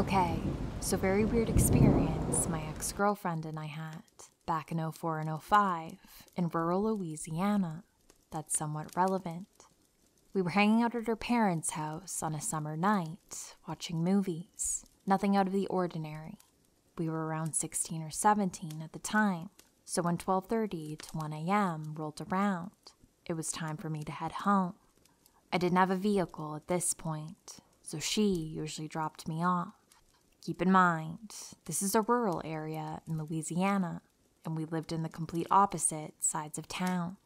Okay, so very weird experience my ex-girlfriend and I had back in '04 and '05 in rural Louisiana. That's somewhat relevant. We were hanging out at her parents' house on a summer night, watching movies. Nothing out of the ordinary. We were around 16 or 17 at the time, so when 12:30 to 1 a.m. rolled around, it was time for me to head home. I didn't have a vehicle at this point, so she usually dropped me off. Keep in mind, this is a rural area in Louisiana, and we lived in the complete opposite sides of town.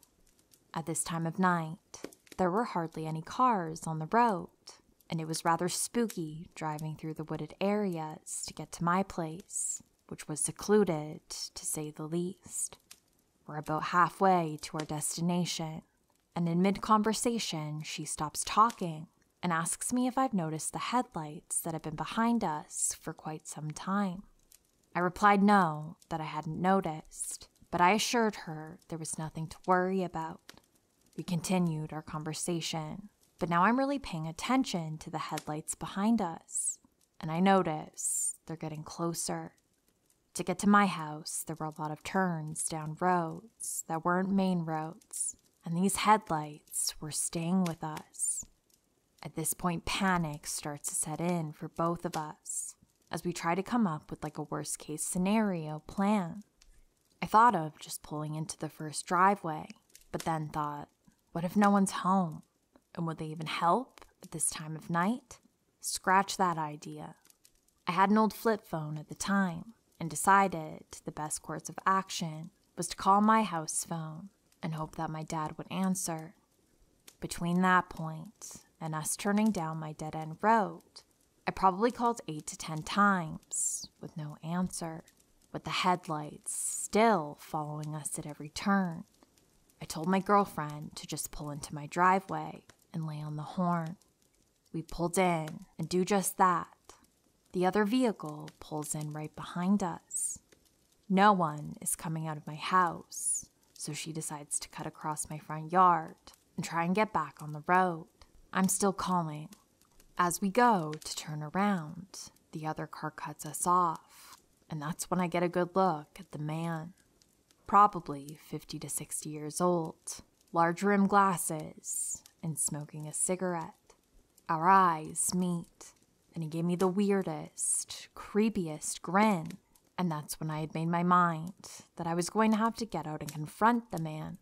At this time of night, there were hardly any cars on the road, and it was rather spooky driving through the wooded areas to get to my place, which was secluded, to say the least. We're about halfway to our destination, and in mid-conversation, she stops talking and asks me if I've noticed the headlights that have been behind us for quite some time. I replied no, that I hadn't noticed, but I assured her there was nothing to worry about. We continued our conversation, but now I'm really paying attention to the headlights behind us, and I notice they're getting closer. To get to my house, there were a lot of turns down roads that weren't main roads, and these headlights were staying with us. At this point, panic starts to set in for both of us as we try to come up with like a worst-case scenario plan. I thought of just pulling into the first driveway, but then thought, what if no one's home? And would they even help at this time of night? Scratch that idea. I had an old flip phone at the time and decided the best course of action was to call my house phone and hope that my dad would answer. Between that point and us turning down my dead-end road, I probably called 8 to 10 times with no answer, with the headlights still following us at every turn. I told my girlfriend to just pull into my driveway and lay on the horn. We pulled in and do just that. The other vehicle pulls in right behind us. No one is coming out of my house, so she decides to cut across my front yard and try and get back on the road. I'm still calling. As we go to turn around, the other car cuts us off, and that's when I get a good look at the man. Probably 50 to 60 years old, large rimmed glasses, and smoking a cigarette. Our eyes meet, and he gave me the weirdest, creepiest grin, and that's when I had made my mind that I was going to have to get out and confront the man.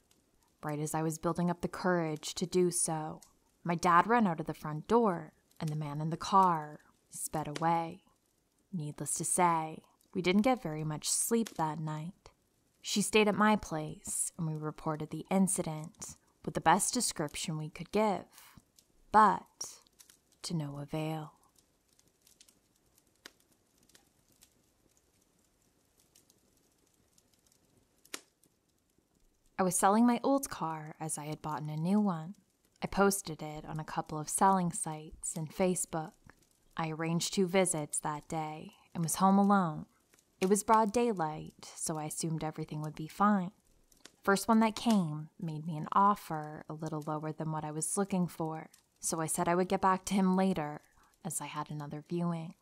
Right as I was building up the courage to do so, my dad ran out of the front door, and the man in the car sped away. Needless to say, we didn't get very much sleep that night. She stayed at my place, and we reported the incident with the best description we could give, but to no avail. I was selling my old car as I had bought a new one. I posted it on a couple of selling sites and Facebook. I arranged 2 visits that day and was home alone. It was broad daylight, so I assumed everything would be fine. First one that came made me an offer a little lower than what I was looking for, so I said I would get back to him later as I had another viewing.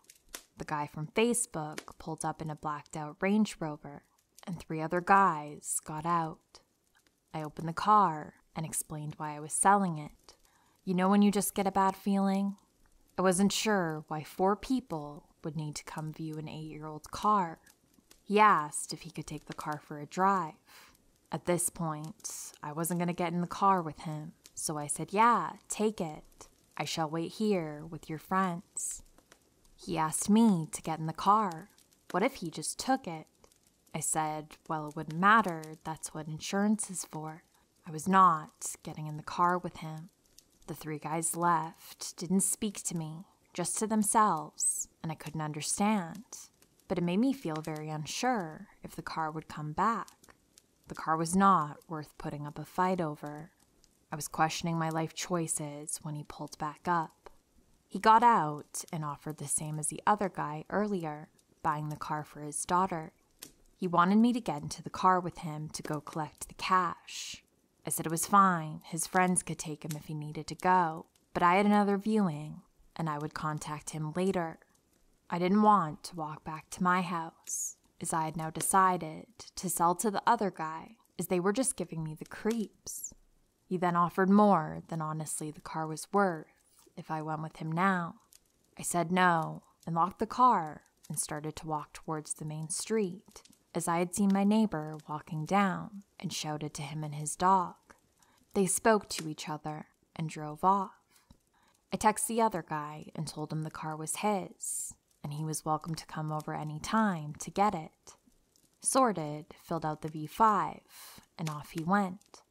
The guy from Facebook pulled up in a blacked out Range Rover, and 3 other guys got out. I opened the car and explained why I was selling it. You know when you just get a bad feeling? I wasn't sure why 4 people would need to come view an 8-year-old car. He asked if he could take the car for a drive. At this point, I wasn't going to get in the car with him, so I said, yeah, take it. I shall wait here with your friends. He asked me to get in the car. What if he just took it? I said, well, it wouldn't matter. That's what insurance is for. I was not getting in the car with him. The 3 guys left, didn't speak to me, just to themselves, and I couldn't understand. But it made me feel very unsure if the car would come back. The car was not worth putting up a fight over. I was questioning my life choices when he pulled back up. He got out and offered the same as the other guy earlier, buying the car for his daughter. He wanted me to get into the car with him to go collect the cash. I said it was fine, his friends could take him if he needed to go, but I had another viewing, and I would contact him later. I didn't want to walk back to my house, as I had now decided to sell to the other guy, as they were just giving me the creeps. He then offered more than honestly the car was worth if I went with him now. I said no and locked the car and started to walk towards the main street, as I had seen my neighbor walking down and shouted to him and his dog. They spoke to each other and drove off. I texted the other guy and told him the car was his, and he was welcome to come over any time to get it. Sorted, filled out the V5, and off he went.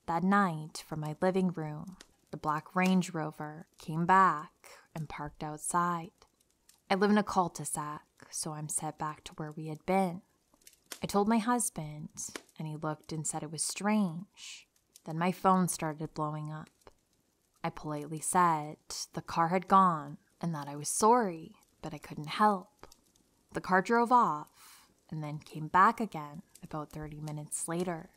That night, from my living room, the black Range Rover came back and parked outside. I live in a cul-de-sac, so I'm set back to where we had been. I told my husband, and he looked and said it was strange. Then my phone started blowing up. I politely said the car had gone and that I was sorry, but I couldn't help. The car drove off and then came back again about 30 minutes later.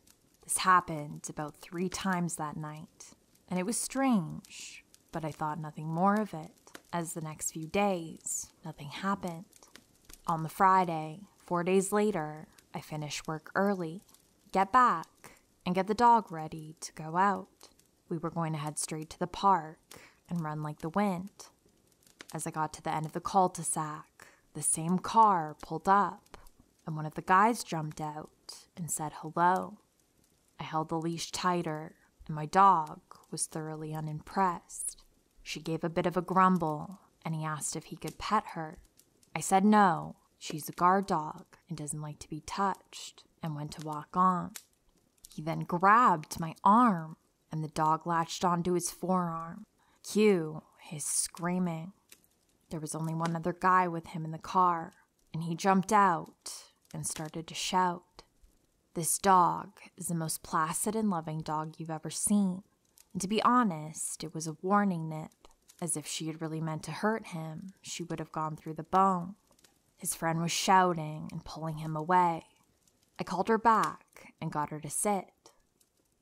This happened about 3 times that night, and it was strange, but I thought nothing more of it, as the next few days, nothing happened. On the Friday, 4 days later, I finish work early, get back, and get the dog ready to go out. We were going to head straight to the park and run like the wind. As I got to the end of the cul-de-sac, the same car pulled up, and one of the guys jumped out and said hello. I held the leash tighter, and my dog was thoroughly unimpressed. She gave a bit of a grumble, and he asked if he could pet her. I said no, she's a guard dog and doesn't like to be touched, and went to walk on. He then grabbed my arm, and the dog latched onto his forearm. Cue his screaming. There was only one other guy with him in the car, and he jumped out and started to shout. This dog is the most placid and loving dog you've ever seen, and to be honest, it was a warning nip, as if she had really meant to hurt him, she would have gone through the bone. His friend was shouting and pulling him away. I called her back and got her to sit.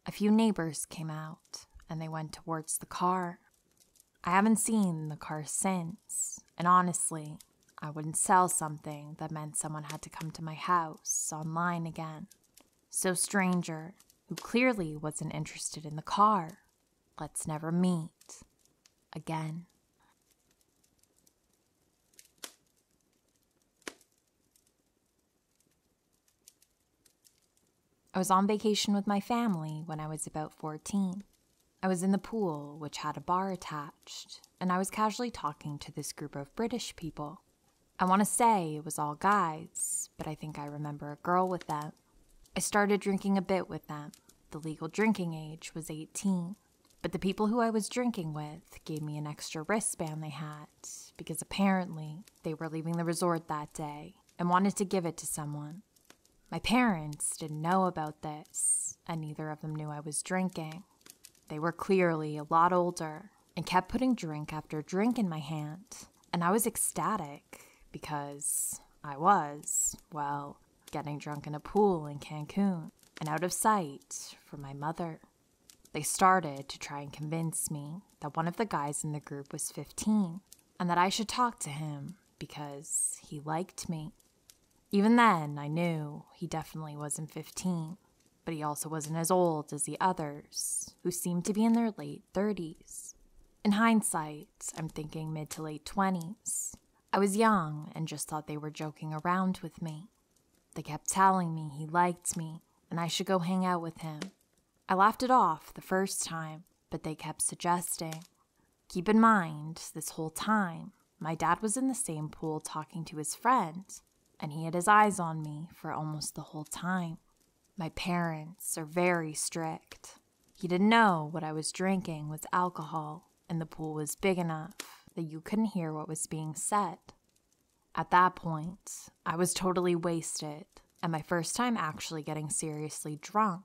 A few neighbors came out, and they went towards the car. I haven't seen the car since, and honestly, I wouldn't sell something that meant someone had to come to my house online again. So stranger, who clearly wasn't interested in the car, let's never meet again. I was on vacation with my family when I was about 14. I was in the pool, which had a bar attached, and I was casually talking to this group of British people. I want to say it was all guys, but I think I remember a girl with them. I started drinking a bit with them. The legal drinking age was 18, but the people who I was drinking with gave me an extra wristband they had, because apparently they were leaving the resort that day and wanted to give it to someone. My parents didn't know about this, and neither of them knew I was drinking. They were clearly a lot older and kept putting drink after drink in my hand, and I was ecstatic because I was, well, getting drunk in a pool in Cancun and out of sight from my mother. They started to try and convince me that one of the guys in the group was 15 and that I should talk to him because he liked me. Even then, I knew he definitely wasn't 15, but he also wasn't as old as the others, who seemed to be in their late 30s. In hindsight, I'm thinking mid to late 20s. I was young and just thought they were joking around with me. They kept telling me he liked me and I should go hang out with him. I laughed it off the first time, but they kept suggesting. Keep in mind, this whole time, my dad was in the same pool talking to his friend, and he had his eyes on me for almost the whole time. My parents are very strict. He didn't know what I was drinking was alcohol, and the pool was big enough that you couldn't hear what was being said. At that point, I was totally wasted, and my first time actually getting seriously drunk.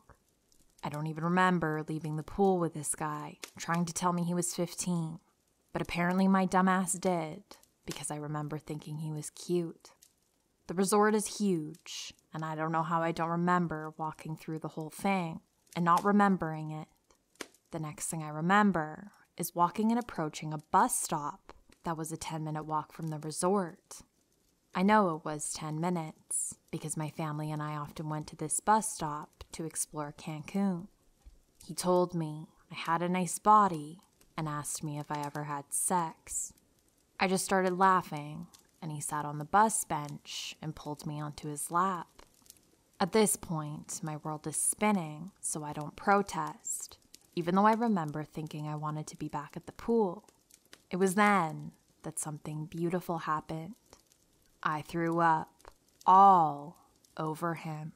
I don't even remember leaving the pool with this guy, trying to tell me he was 15, but apparently my dumbass did, because I remember thinking he was cute. The resort is huge, and I don't know how I don't remember walking through the whole thing and not remembering it. The next thing I remember is walking and approaching a bus stop that was a 10-minute walk from the resort, I know it was 10 minutes because my family and I often went to this bus stop to explore Cancun. He told me I had a nice body and asked me if I ever had sex. I just started laughing, and he sat on the bus bench and pulled me onto his lap. At this point, my world is spinning, so I don't protest, even though I remember thinking I wanted to be back at the pool. It was then that something beautiful happened. I threw up all over him.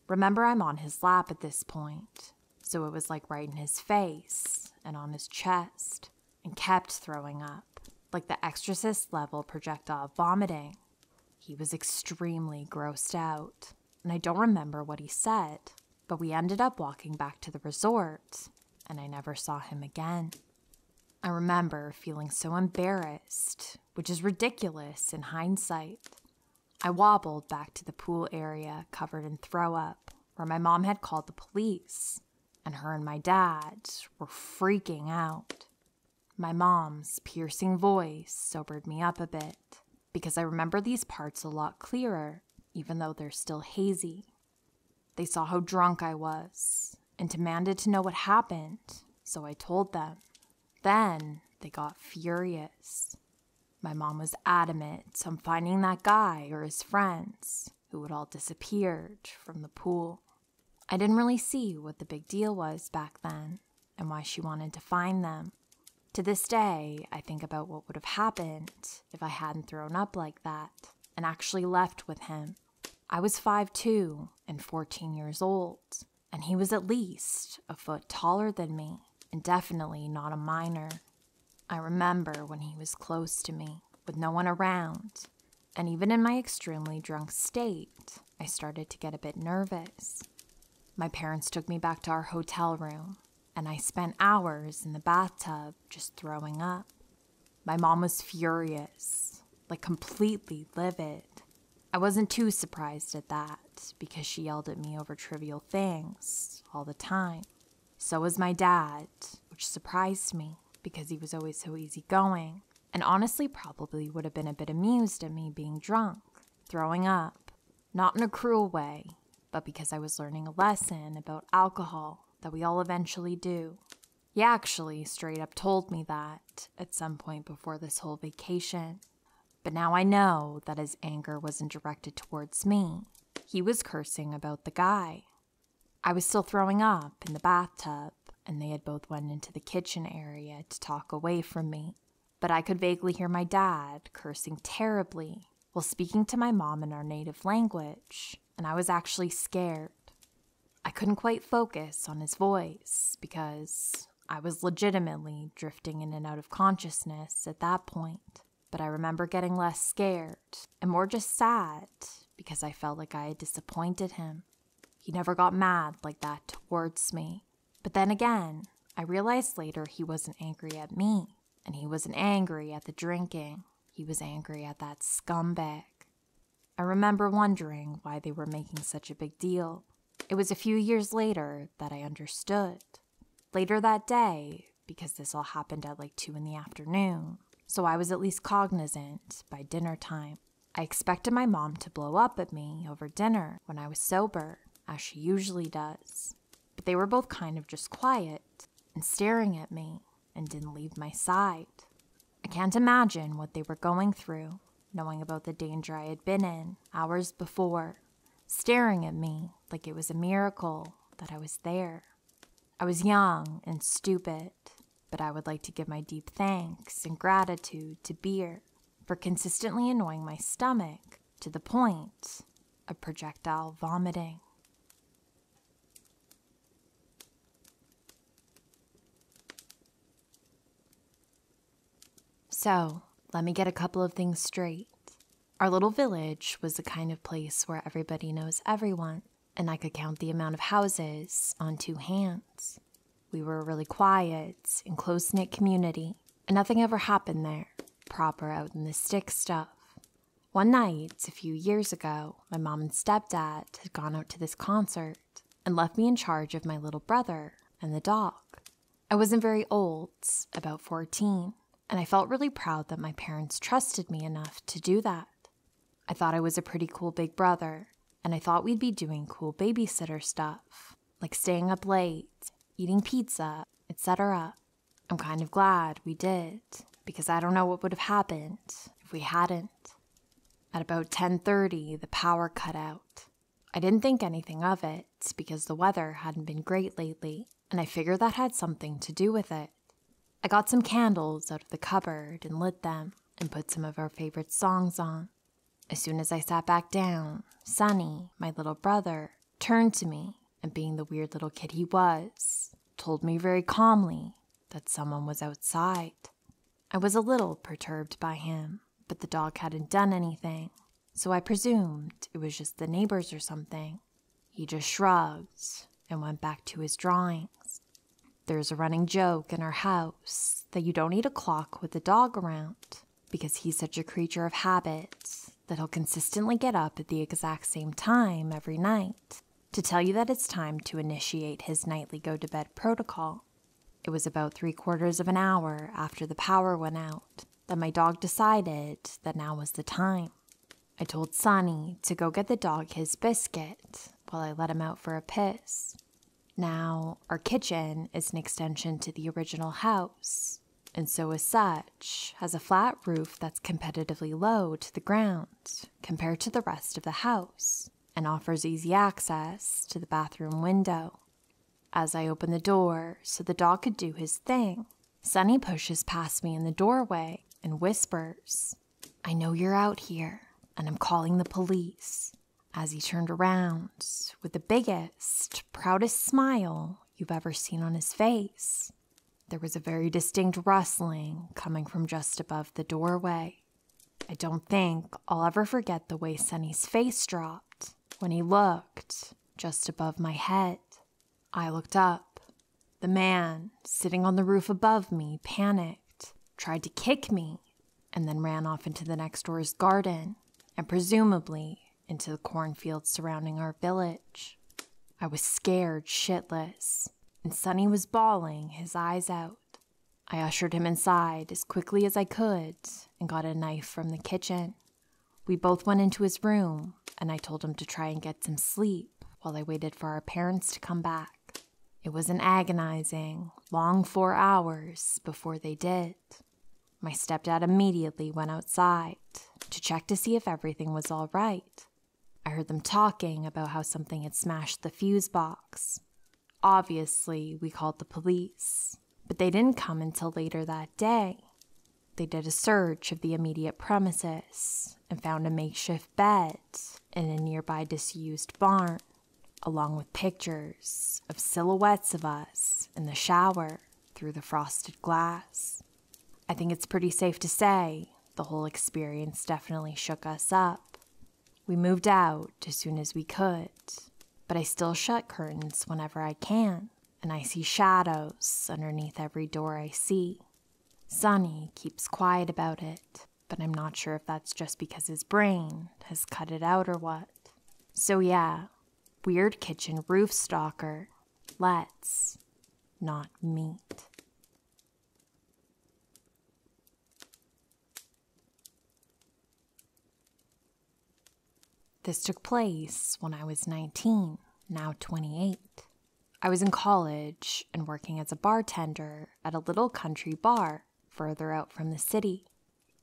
Remember, I'm on his lap at this point, so it was like right in his face and on his chest, and kept throwing up, like the Exorcist level projectile vomiting. He was extremely grossed out, and I don't remember what he said, but we ended up walking back to the resort, and I never saw him again. I remember feeling so embarrassed, which is ridiculous in hindsight. I wobbled back to the pool area covered in throw up, where my mom had called the police, and her and my dad were freaking out. My mom's piercing voice sobered me up a bit, because I remember these parts a lot clearer, even though they're still hazy. They saw how drunk I was, and demanded to know what happened, so I told them. Then they got furious. My mom was adamant on finding that guy or his friends who had all disappeared from the pool. I didn't really see what the big deal was back then and why she wanted to find them. To this day, I think about what would have happened if I hadn't thrown up like that and actually left with him. I was 5'2" and 14 years old, and he was at least a foot taller than me, and definitely not a minor. I remember when he was close to me, with no one around, and even in my extremely drunk state, I started to get a bit nervous. My parents took me back to our hotel room, and I spent hours in the bathtub just throwing up. My mom was furious, like completely livid. I wasn't too surprised at that, because she yelled at me over trivial things all the time. So was my dad, which surprised me because he was always so easygoing, and honestly probably would have been a bit amused at me being drunk, throwing up, not in a cruel way, but because I was learning a lesson about alcohol that we all eventually do. He actually straight up told me that at some point before this whole vacation. But now I know that his anger wasn't directed towards me. He was cursing about the guy. I was still throwing up in the bathtub, and they had both went into the kitchen area to talk away from me. But I could vaguely hear my dad cursing terribly while speaking to my mom in our native language, and I was actually scared. I couldn't quite focus on his voice because I was legitimately drifting in and out of consciousness at that point. But I remember getting less scared and more just sad because I felt like I had disappointed him. He never got mad like that towards me. But then again, I realized later he wasn't angry at me, and he wasn't angry at the drinking. He was angry at that scumbag. I remember wondering why they were making such a big deal. It was a few years later that I understood. Later that day, because this all happened at like 2 p.m, so I was at least cognizant by dinner time. I expected my mom to blow up at me over dinner when I was sober, as she usually does. But they were both kind of just quiet and staring at me and didn't leave my side. I can't imagine what they were going through, knowing about the danger I had been in hours before, staring at me like it was a miracle that I was there. I was young and stupid, but I would like to give my deep thanks and gratitude to beer for consistently annoying my stomach to the point of projectile vomiting. So, let me get a couple of things straight. Our little village was the kind of place where everybody knows everyone, and I could count the amount of houses on 2 hands. We were a really quiet and close-knit community, and nothing ever happened there, proper out in the stick stuff. One night, a few years ago, my mom and stepdad had gone out to this concert and left me in charge of my little brother and the dog. I wasn't very old, about 14, and I felt really proud that my parents trusted me enough to do that. I thought I was a pretty cool big brother, and I thought we'd be doing cool babysitter stuff, like staying up late, eating pizza, etc. I'm kind of glad we did, because I don't know what would have happened if we hadn't. At about 10:30, the power cut out. I didn't think anything of it, because the weather hadn't been great lately, and I figured that had something to do with it. I got some candles out of the cupboard and lit them, and put some of our favorite songs on. As soon as I sat back down, Sonny, my little brother, turned to me, and being the weird little kid he was, told me very calmly that someone was outside. I was a little perturbed by him, but the dog hadn't done anything, so I presumed it was just the neighbors or something. He just shrugged and went back to his drawings. There's a running joke in our house that you don't need a clock with the dog around, because he's such a creature of habit that he'll consistently get up at the exact same time every night to tell you that it's time to initiate his nightly go-to-bed protocol. It was about 3/4 of an hour after the power went out that my dog decided that now was the time. I told Sonny to go get the dog his biscuit while I let him out for a piss. Now, our kitchen is an extension to the original house, and so as such, has a flat roof that's competitively low to the ground compared to the rest of the house, and offers easy access to the bathroom window. As I open the door so the dog could do his thing, Sonny pushes past me in the doorway and whispers, "I know you're out here, and I'm calling the police," as he turned around with the biggest, proudest smile you've ever seen on his face. There was a very distinct rustling coming from just above the doorway. I don't think I'll ever forget the way Sonny's face dropped when he looked just above my head. I looked up. The man sitting on the roof above me panicked, tried to kick me, and then ran off into the next door's garden, and presumably into the cornfields surrounding our village. I was scared shitless, and Sonny was bawling his eyes out. I ushered him inside as quickly as I could and got a knife from the kitchen. We both went into his room, and I told him to try and get some sleep while I waited for our parents to come back. It was an agonizing, long 4 hours before they did. My stepdad immediately went outside to check to see if everything was all right. I heard them talking about how something had smashed the fuse box. Obviously, we called the police, but they didn't come until later that day. They did a search of the immediate premises and found a makeshift bed in a nearby disused barn, along with pictures of silhouettes of us in the shower through the frosted glass. I think it's pretty safe to say the whole experience definitely shook us up. We moved out as soon as we could, but I still shut curtains whenever I can, and I see shadows underneath every door I see. Sonny keeps quiet about it, but I'm not sure if that's just because his brain has cut it out or what. So yeah, weird kitchen roof stalker, let's not meet. This took place when I was 19, now 28. I was in college and working as a bartender at a little country bar further out from the city.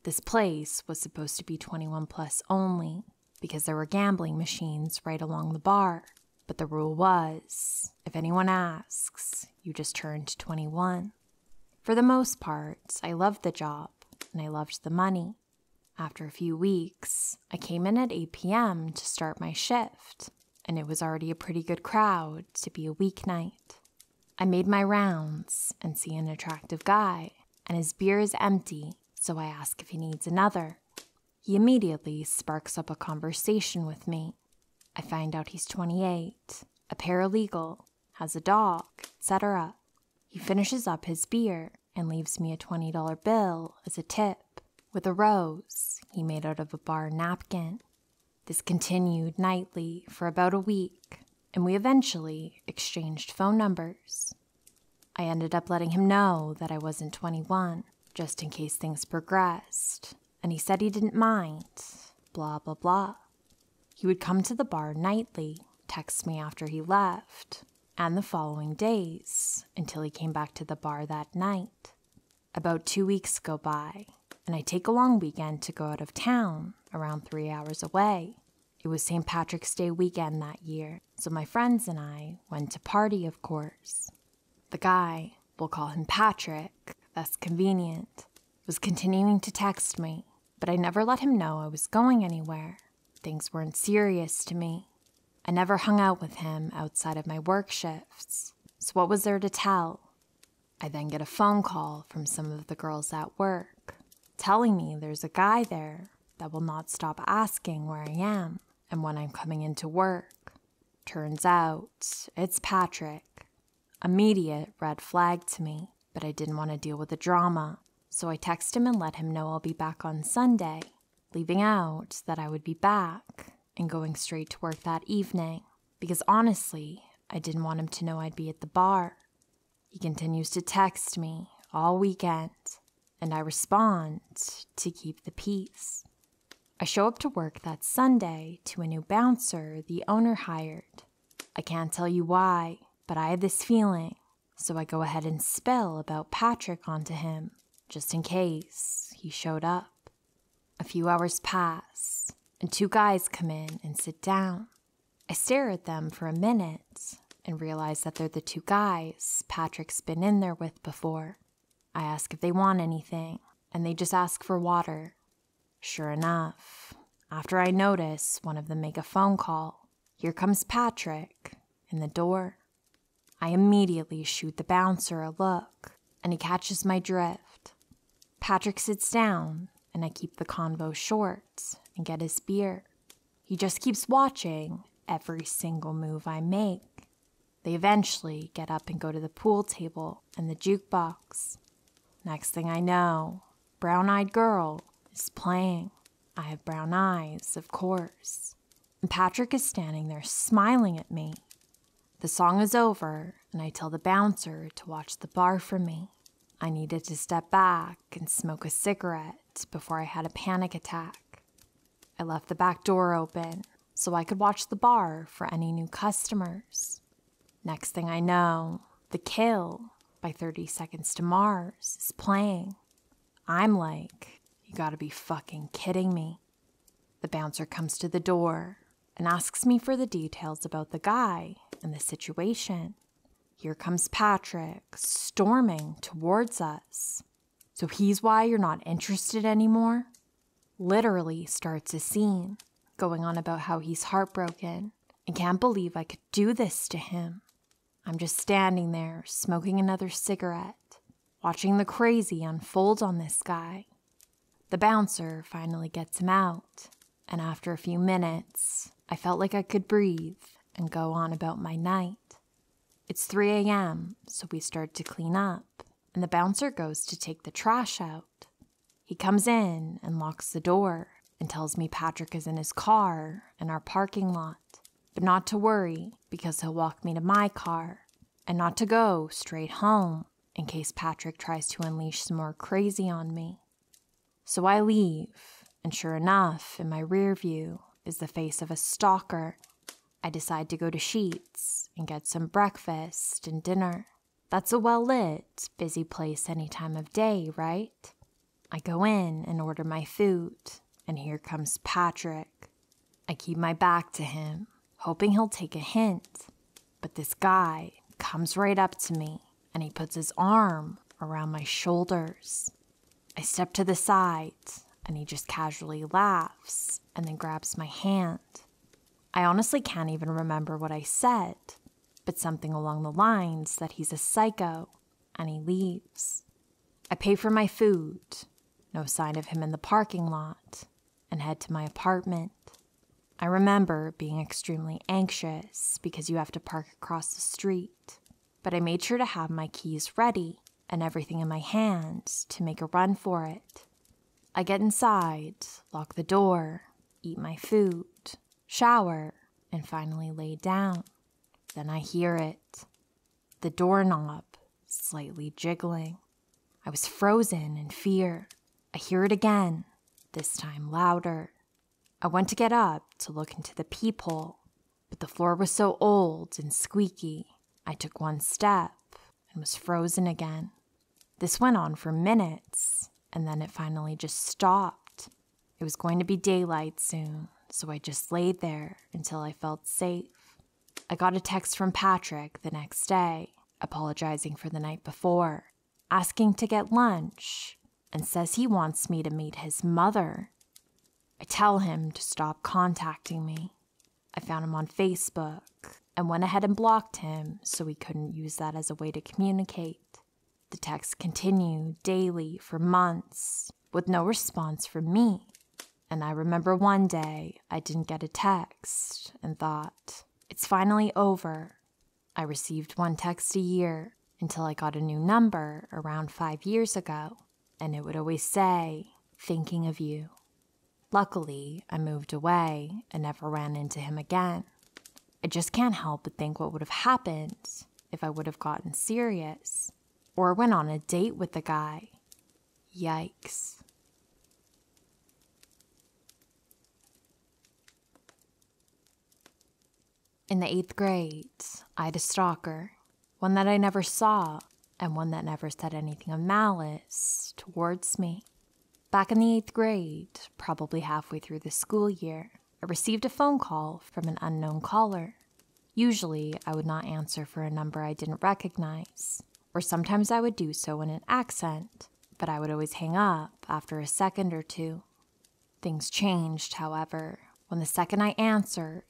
This place was supposed to be 21 plus only because there were gambling machines right along the bar, but the rule was, if anyone asks, you just turned 21. For the most part, I loved the job and I loved the money. After a few weeks, I came in at 8 p.m. to start my shift, and it was already a pretty good crowd to be a weeknight. I made my rounds and see an attractive guy, and his beer is empty, so I ask if he needs another. He immediately sparks up a conversation with me. I find out he's 28, a paralegal, has a dog, etc. He finishes up his beer and leaves me a $20 bill as a tip, with a rose he made out of a bar napkin. This continued nightly for about a week, and we eventually exchanged phone numbers. I ended up letting him know that I wasn't 21, just in case things progressed, and he said he didn't mind, blah, blah, blah. He would come to the bar nightly, text me after he left, and the following days, until he came back to the bar that night. About 2 weeks go by, and I take a long weekend to go out of town, around 3 hours away. It was St. Patrick's Day weekend that year, so my friends and I went to party, of course. The guy, we'll call him Patrick, that's convenient, was continuing to text me, but I never let him know I was going anywhere. Things weren't serious to me. I never hung out with him outside of my work shifts, so what was there to tell? I then get a phone call from some of the girls at work, telling me there's a guy there that will not stop asking where I am and when I'm coming into work. Turns out, it's Patrick. Immediate red flag to me, but I didn't want to deal with the drama, so I text him and let him know I'll be back on Sunday, leaving out that I would be back and going straight to work that evening, because honestly, I didn't want him to know I'd be at the bar. He continues to text me all weekend, and I respond to keep the peace. I show up to work that Sunday to a new bouncer the owner hired. I can't tell you why, but I had this feeling, so I go ahead and spill about Patrick onto him, just in case he showed up. A few hours pass, and 2 guys come in and sit down. I stare at them for a minute and realize that they're the 2 guys Patrick's been in there with before. I ask if they want anything, and they just ask for water. Sure enough, after I notice one of them make a phone call, here comes Patrick in the door. I immediately shoot the bouncer a look, and he catches my drift. Patrick sits down, and I keep the convo short and get his beer. He just keeps watching every single move I make. They eventually get up and go to the pool table and the jukebox. Next thing I know, Brown-Eyed Girl is playing. I have brown eyes, of course. And Patrick is standing there smiling at me. The song is over, and I tell the bouncer to watch the bar for me. I needed to step back and smoke a cigarette before I had a panic attack. I left the back door open so I could watch the bar for any new customers. Next thing I know, The Kill by 30 Seconds to Mars is playing. I'm like, you gotta be fucking kidding me. The bouncer comes to the door and asks me for the details about the guy and the situation. Here comes Patrick, storming towards us. So he's why you're not interested anymore? Literally starts a scene, going on about how he's heartbroken and can't believe I could do this to him. I'm just standing there, smoking another cigarette, watching the crazy unfold on this guy. The bouncer finally gets him out, and after a few minutes, I felt like I could breathe and go on about my night. It's 3 a.m., so we start to clean up, and the bouncer goes to take the trash out. He comes in and locks the door and tells me Patrick is in his car in our parking lot, but not to worry because he'll walk me to my car, and not to go straight home in case Patrick tries to unleash some more crazy on me. So I leave, and sure enough, in my rear view is the face of a stalker. I decide to go to Sheets and get some breakfast and dinner. That's a well-lit, busy place any time of day, right? I go in and order my food, and here comes Patrick. I keep my back to him, hoping he'll take a hint, but this guy comes right up to me, and he puts his arm around my shoulders. I step to the side, and he just casually laughs and then grabs my hand. I honestly can't even remember what I said, but something along the lines that he's a psycho, and he leaves. I pay for my food, no sign of him in the parking lot, and head to my apartment. I remember being extremely anxious because you have to park across the street, but I made sure to have my keys ready and everything in my hand to make a run for it. I get inside, lock the door, eat my food, shower, and finally lay down. Then I hear it. The doorknob slightly jiggling. I was frozen in fear. I hear it again, this time louder. I went to get up to look into the peephole, but the floor was so old and squeaky, I took one step and was frozen again. This went on for minutes, and then it finally just stopped. It was going to be daylight soon, so I just laid there until I felt safe. I got a text from Patrick the next day, apologizing for the night before, asking to get lunch, and says he wants me to meet his mother. I tell him to stop contacting me. I found him on Facebook and went ahead and blocked him so he couldn't use that as a way to communicate. The texts continued daily for months with no response from me. And I remember one day I didn't get a text and thought, it's finally over. I received one text a year until I got a new number around 5 years ago, and it would always say, thinking of you. Luckily, I moved away and never ran into him again. I just can't help but think what would have happened if I would have gotten serious or went on a date with the guy. Yikes. In the 8th grade, I had a stalker, one that I never saw and one that never said anything of malice towards me. Back in the 8th grade, probably halfway through the school year, I received a phone call from an unknown caller. Usually, I would not answer for a number I didn't recognize, or sometimes I would do so in an accent, but I would always hang up after a second or two. Things changed, however, when the second I answered,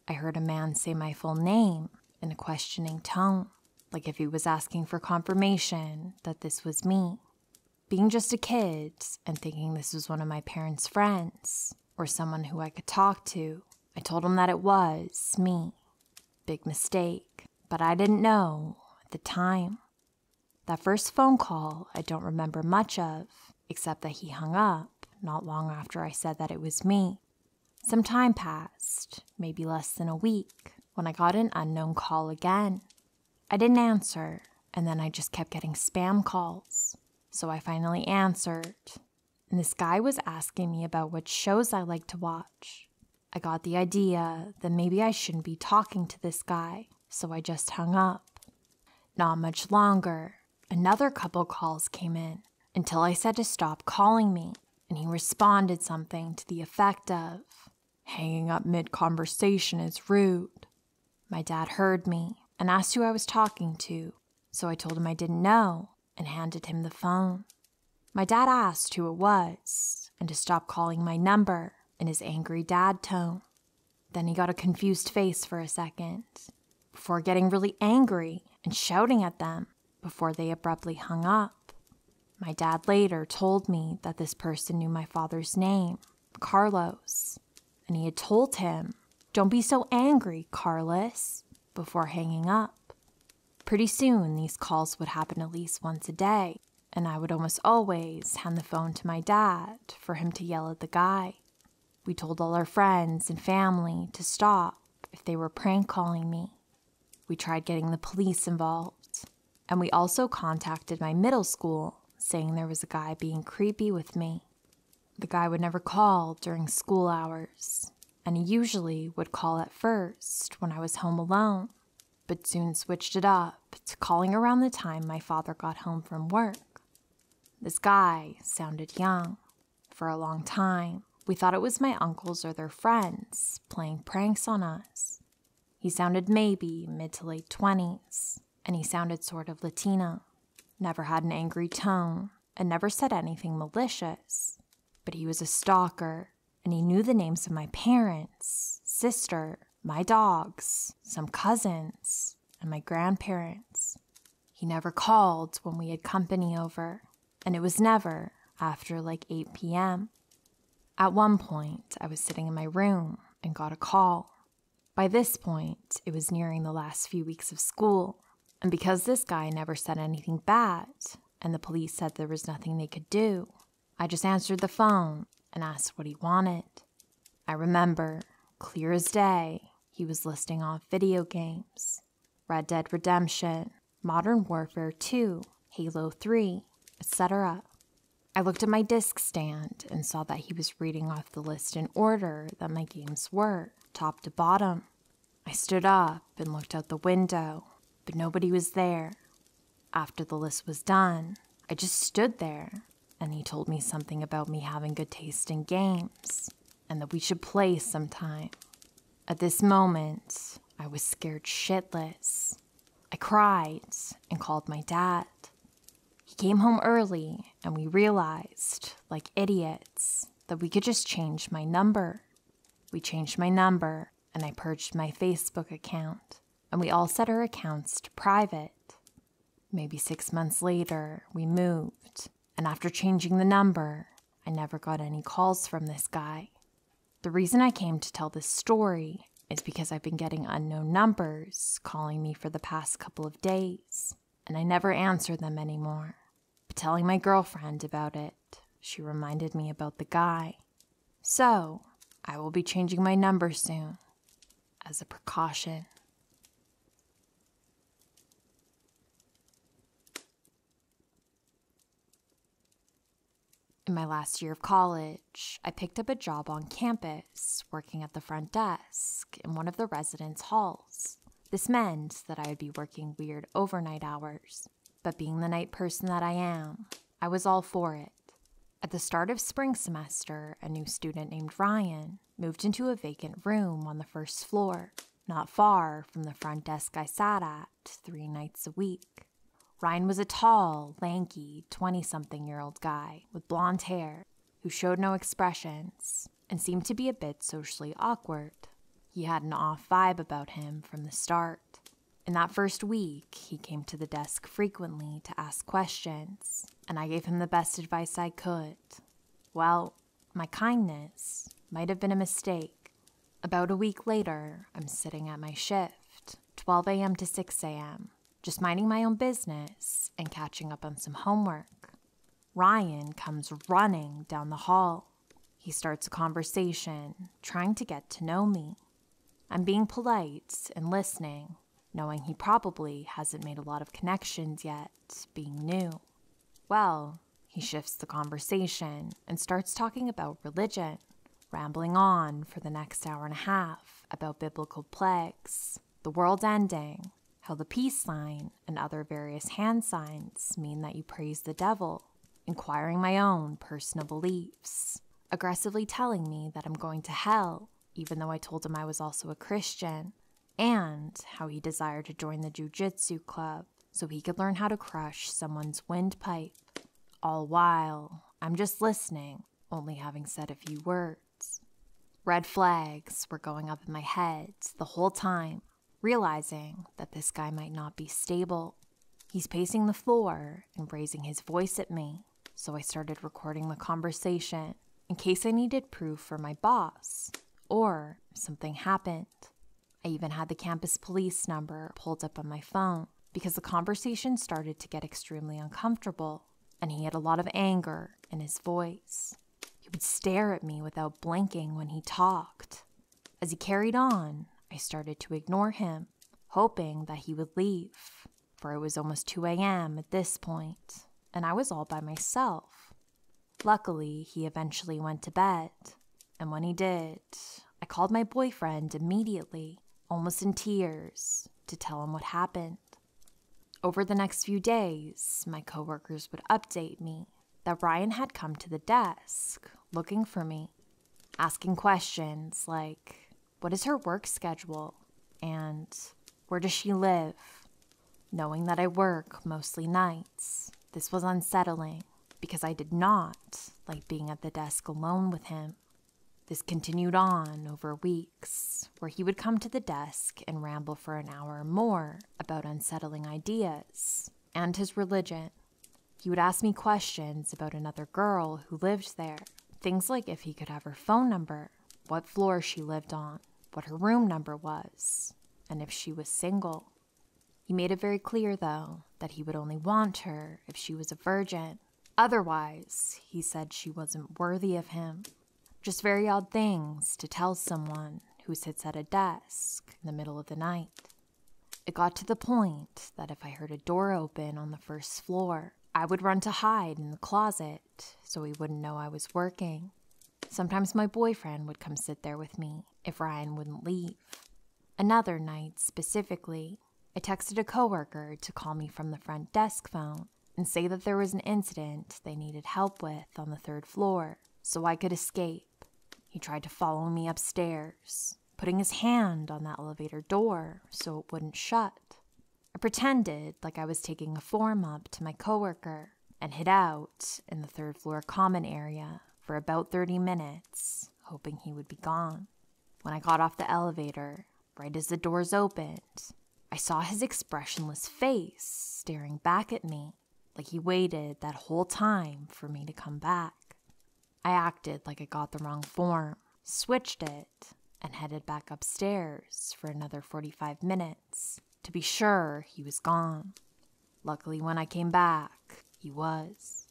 I heard a man say my full name in a questioning tone, like if he was asking for confirmation that this was me. Being just a kid and thinking this was one of my parents' friends or someone who I could talk to, I told him that it was me. Big mistake, but I didn't know at the time. That first phone call I don't remember much of, except that he hung up not long after I said that it was me. Some time passed, maybe less than a week, when I got an unknown call again. I didn't answer, and then I just kept getting spam calls. So I finally answered, and this guy was asking me about what shows I like to watch. I got the idea that maybe I shouldn't be talking to this guy, so I just hung up. Not much longer, another couple calls came in, until I said to stop calling me, and he responded something to the effect of, hanging up mid-conversation is rude. My dad heard me and asked who I was talking to, so I told him I didn't know and handed him the phone. My dad asked who it was and to stop calling my number in his angry dad tone. Then he got a confused face for a second, before getting really angry and shouting at them before they abruptly hung up. My dad later told me that this person knew my father's name, Carlos, and he had told him, "Don't be so angry, Carlos," before hanging up. Pretty soon, these calls would happen at least once a day, and I would almost always hand the phone to my dad for him to yell at the guy. We told all our friends and family to stop if they were prank calling me. We tried getting the police involved, and we also contacted my middle school, saying there was a guy being creepy with me. The guy would never call during school hours, and he usually would call at first when I was home alone, but soon switched it up to calling around the time my father got home from work. This guy sounded young. For a long time, we thought it was my uncles or their friends playing pranks on us. He sounded maybe mid to late 20s, and he sounded sort of Latino. Never had an angry tone, and never said anything malicious. But he was a stalker, and he knew the names of my parents, sister, my dogs, some cousins, and my grandparents. He never called when we had company over, and it was never after like 8 p.m. At one point, I was sitting in my room and got a call. By this point, it was nearing the last few weeks of school, and because this guy never said anything bad, and the police said there was nothing they could do, I just answered the phone and asked what he wanted. I remember, clear as day, he was listing off video games, Red Dead Redemption, Modern Warfare 2, Halo 3, etc. I looked at my disc stand and saw that he was reading off the list in order that my games were, top to bottom. I stood up and looked out the window, but nobody was there. After the list was done, I just stood there, and he told me something about me having good taste in games, and that we should play sometime. At this moment, I was scared shitless. I cried and called my dad. He came home early, and we realized, like idiots, that we could just change my number. We changed my number, and I purged my Facebook account, and we all set our accounts to private. Maybe 6 months later, we moved, and after changing the number, I never got any calls from this guy. The reason I came to tell this story is because I've been getting unknown numbers calling me for the past couple of days, and I never answer them anymore. But telling my girlfriend about it, she reminded me about the guy. So, I will be changing my number soon, as a precaution. In my last year of college, I picked up a job on campus, working at the front desk in one of the residence halls. This meant that I would be working weird overnight hours, but being the night person that I am, I was all for it. At the start of spring semester, a new student named Ryan moved into a vacant room on the first floor, not far from the front desk I sat at 3 nights a week. Ryan was a tall, lanky, 20-something-year-old guy with blonde hair who showed no expressions and seemed to be a bit socially awkward. He had an off vibe about him from the start. In that first week, he came to the desk frequently to ask questions, and I gave him the best advice I could. Well, my kindness might have been a mistake. About a week later, I'm sitting at my shift, 12 a.m. to 6 a.m., just minding my own business and catching up on some homework. Ryan comes running down the hall. He starts a conversation, trying to get to know me. I'm being polite and listening, knowing he probably hasn't made a lot of connections yet, being new. Well, he shifts the conversation and starts talking about religion, rambling on for the next hour and a half about biblical plagues, the world ending, how the peace sign and other various hand signs mean that you praise the devil, inquiring my own personal beliefs, aggressively telling me that I'm going to hell, even though I told him I was also a Christian, and how he desired to join the jiu-jitsu club so he could learn how to crush someone's windpipe. All while, I'm just listening, only having said a few words. Red flags were going up in my head the whole time, realizing that this guy might not be stable. He's pacing the floor and raising his voice at me, so I started recording the conversation in case I needed proof for my boss, or if something happened. I even had the campus police number pulled up on my phone because the conversation started to get extremely uncomfortable, and he had a lot of anger in his voice. He would stare at me without blinking when he talked. As he carried on, I started to ignore him, hoping that he would leave, for it was almost 2 a.m. at this point, and I was all by myself. Luckily, he eventually went to bed, and when he did, I called my boyfriend immediately, almost in tears, to tell him what happened. Over the next few days, my coworkers would update me that Ryan had come to the desk looking for me, asking questions like, what is her work schedule? And where does she live? Knowing that I work mostly nights, this was unsettling because I did not like being at the desk alone with him. This continued on over weeks, where he would come to the desk and ramble for an hour or more about unsettling ideas and his religion. He would ask me questions about another girl who lived there, things like if he could have her phone number, what floor she lived on, what her room number was, and if she was single. He made it very clear, though, that he would only want her if she was a virgin. Otherwise, he said she wasn't worthy of him. Just very odd things to tell someone who sits at a desk in the middle of the night. It got to the point that if I heard a door open on the first floor, I would run to hide in the closet so he wouldn't know I was working. Sometimes my boyfriend would come sit there with me if Ryan wouldn't leave. Another night, specifically, I texted a coworker to call me from the front desk phone and say that there was an incident they needed help with on the 3rd floor so I could escape. He tried to follow me upstairs, putting his hand on the elevator door so it wouldn't shut. I pretended like I was taking a form up to my coworker and hid out in the 3rd floor common area for about 30 minutes, hoping he would be gone. When I got off the elevator, right as the doors opened, I saw his expressionless face staring back at me like he waited that whole time for me to come back. I acted like I got the wrong form, switched it, and headed back upstairs for another 45 minutes to be sure he was gone. Luckily, when I came back, he was.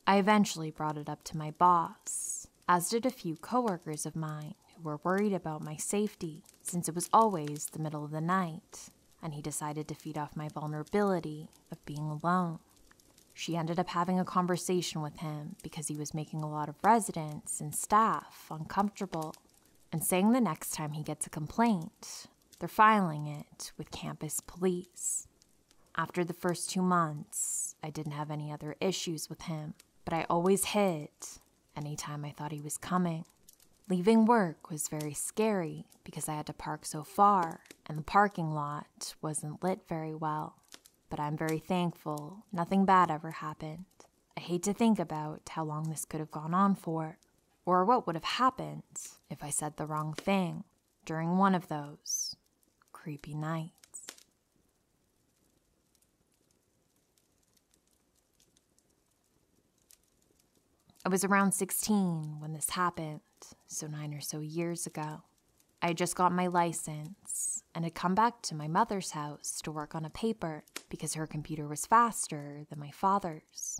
I eventually brought it up to my boss, as did a few coworkers of mine who were worried about my safety since it was always the middle of the night, and he decided to feed off my vulnerability of being alone. She ended up having a conversation with him because he was making a lot of residents and staff uncomfortable, and saying the next time he gets a complaint, they're filing it with campus police. After the first 2 months, I didn't have any other issues with him, but I always hid anytime I thought he was coming. Leaving work was very scary because I had to park so far, and the parking lot wasn't lit very well. But I'm very thankful nothing bad ever happened. I hate to think about how long this could have gone on for, or what would have happened if I said the wrong thing during one of those creepy nights. I was around 16 when this happened, so 9 or so years ago. I had just got my license and had come back to my mother's house to work on a paper because her computer was faster than my father's.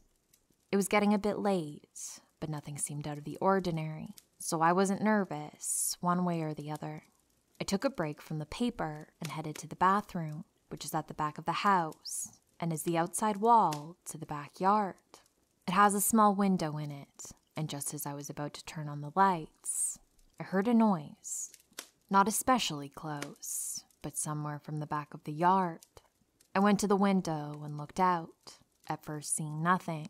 It was getting a bit late, but nothing seemed out of the ordinary, so I wasn't nervous one way or the other. I took a break from the paper and headed to the bathroom, which is at the back of the house and is the outside wall to the backyard. It has a small window in it, and just as I was about to turn on the lights, I heard a noise. Not especially close, but somewhere from the back of the yard. I went to the window and looked out, at first seeing nothing,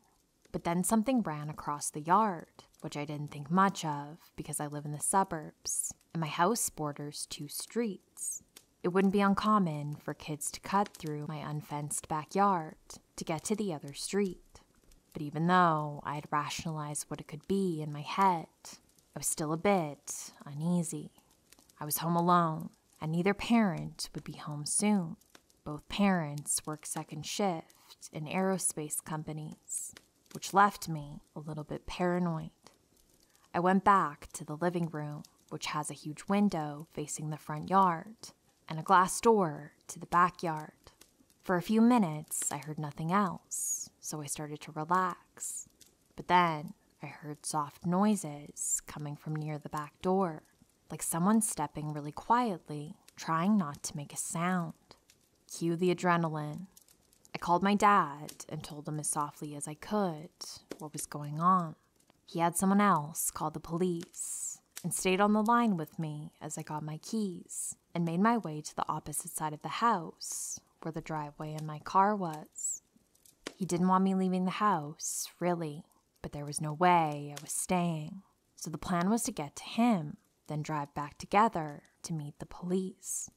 but then something ran across the yard, which I didn't think much of because I live in the suburbs, and my house borders 2 streets. It wouldn't be uncommon for kids to cut through my unfenced backyard to get to the other street. But even though I had rationalized what it could be in my head, I was still a bit uneasy. I was home alone, and neither parent would be home soon. Both parents work second shift in aerospace companies, which left me a little bit paranoid. I went back to the living room, which has a huge window facing the front yard and a glass door to the backyard. For a few minutes, I heard nothing else, so I started to relax. But then I heard soft noises coming from near the back door, like someone stepping really quietly, trying not to make a sound. Cue the adrenaline. I called my dad and told him as softly as I could what was going on. He had someone else call the police and stayed on the line with me as I got my keys and made my way to the opposite side of the house where the driveway and my car was. He didn't want me leaving the house, really, but there was no way I was staying. So the plan was to get to him, then drive back together to meet the police.